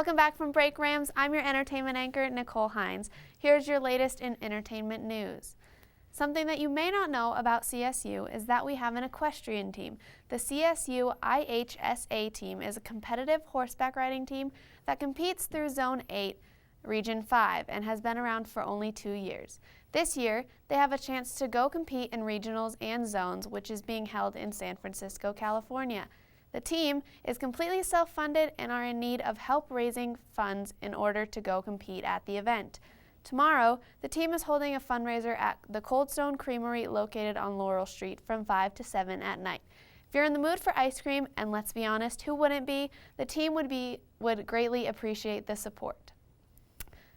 Welcome back from break, Rams. I'm your entertainment anchor, Nicole Heins. Here's your latest in entertainment news. Something that you may not know about CSU is that we have an equestrian team. The CSU IHSA team is a competitive horseback riding team that competes through Zone 8, Region 5, and has been around for only 2 years. This year, they have a chance to go compete in regionals and zones, which is being held in San Francisco, California. The team is completely self-funded and are in need of help raising funds in order to go compete at the event. Tomorrow, the team is holding a fundraiser at the Cold Stone Creamery located on Laurel Street from 5 to 7 at night. If you're in the mood for ice cream, and let's be honest, who wouldn't be, the team would greatly appreciate the support.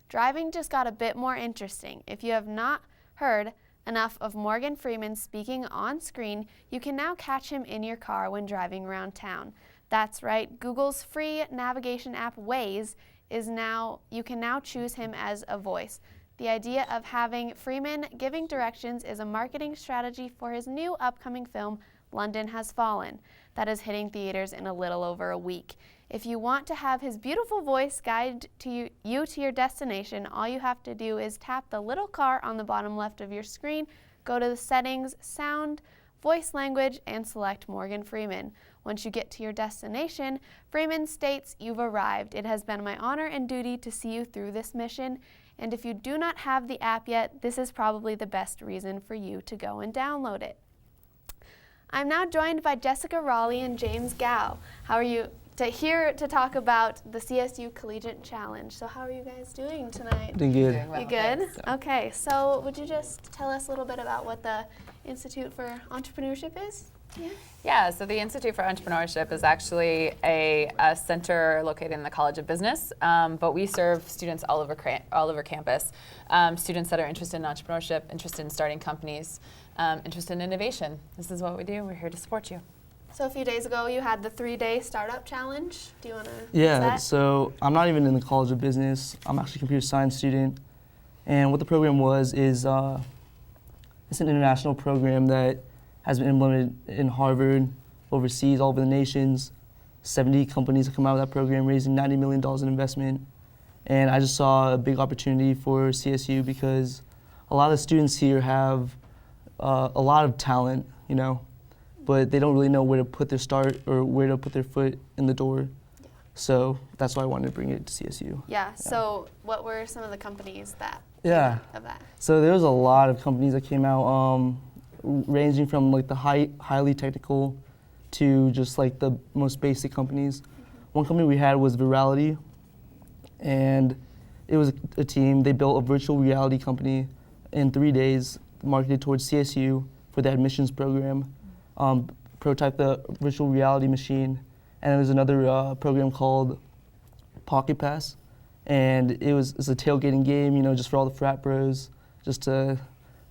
Driving just got a bit more interesting. If you have not heard enough of Morgan Freeman speaking on screen, you can now catch him in your car when driving around town. That's right, Google's free navigation app Waze you can now choose him as a voice. The idea of having Freeman giving directions is a marketing strategy for his new upcoming film, London Has Fallen, that is hitting theaters in a little over a week. If you want to have his beautiful voice guide you to your destination, all you have to do is tap the little car on the bottom left of your screen, go to the settings, sound, voice language, and select Morgan Freeman. Once you get to your destination, Freeman states you've arrived. It has been my honor and duty to see you through this mission, and if you do not have the app yet, this is probably the best reason for you to go and download it. I'm now joined by Jessica Raleigh and James Gow. How are you? Here to talk about the CSU Collegiate Challenge. So how are you guys doing tonight? Doing good. Doing well, you good? Thanks. Okay, so would you just tell us a little bit about what the Institute for Entrepreneurship is? Yeah, so the Institute for Entrepreneurship is actually a center located in the College of Business, but we serve students all over campus, students that are interested in entrepreneurship, interested in starting companies, interested in innovation. This is what we do. We're here to support you. So a few days ago, you had the 3-day startup challenge. Do you want to? Yeah. So I'm not even in the College of Business. I'm actually a computer science student, and what the program is it's an international program that has been implemented in Harvard, overseas, all over the nations. 70 companies have come out of that program, raising $90 million in investment. And I just saw a big opportunity for CSU because a lot of the students here have a lot of talent, but they don't really know where to put their start or where to put their foot in the door. Yeah. So that's why I wanted to bring it to CSU. Yeah, so what were some of the companies that of that? So there was a lot of companies that came out, ranging from like the highly technical to just like the most basic companies. One company we had was Virality, and it was a team. They built a virtual reality company in 3 days, marketed towards CSU for the admissions program. Prototype the virtual reality machine, and there's another program called Pocket Pass, and it's a tailgating game, just for all the frat bros, just to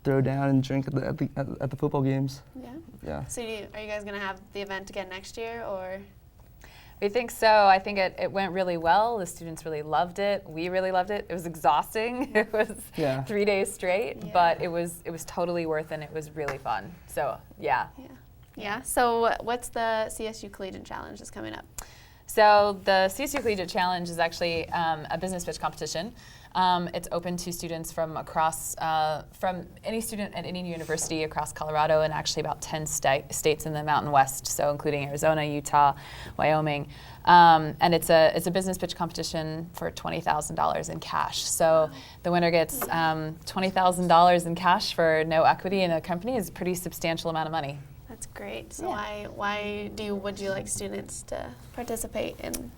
throw down and drink at the football games. Yeah. So are you guys gonna have the event again next year, or? We think so. I think it went really well. The students really loved it. We really loved it. It was exhausting. It was 3 days straight, but it was totally worth it, and it was really fun. So yeah. Yeah, so what's the CSU Collegiate Challenge that's coming up? So the CSU Collegiate Challenge is actually a business pitch competition. It's open to students from any student at any university across Colorado and actually about 10 states in the Mountain West, so including Arizona, Utah, Wyoming. And it's a business pitch competition for $20,000 in cash. So the winner gets $20,000 in cash for no equity in a company is a pretty substantial amount of money. That's great. So why would you like students to participate in?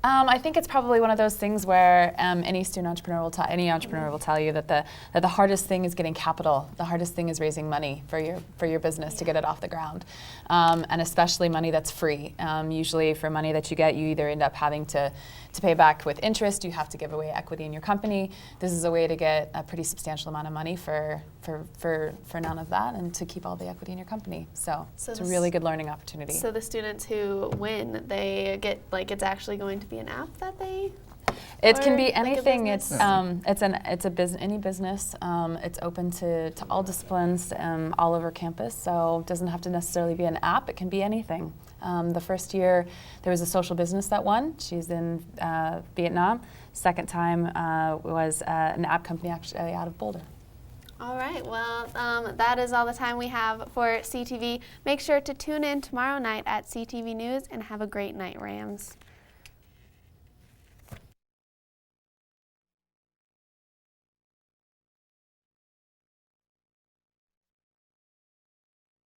I think it's probably one of those things where any entrepreneur will tell you that the hardest thing is getting capital. The hardest thing is raising money for your business to get it off the ground, and especially money that's free. Usually, for money that you get, you either end up having to pay back with interest. You have to give away equity in your company. This is a way to get a pretty substantial amount of money for none of that, and to keep all the equity in your company. So it's a really good learning opportunity. So the students who win, they get it's actually going to be an app that they? It can Or be like a anything. business? It's a business, any business. It's open to all disciplines all over campus. So it doesn't have to necessarily be an app. It can be anything. The first year there was a social business that won. She's in Vietnam. Second time was an app company actually out of Boulder. All right, well, that is all the time we have for CTV. Make sure to tune in tomorrow night at CTV News and have a great night, Rams.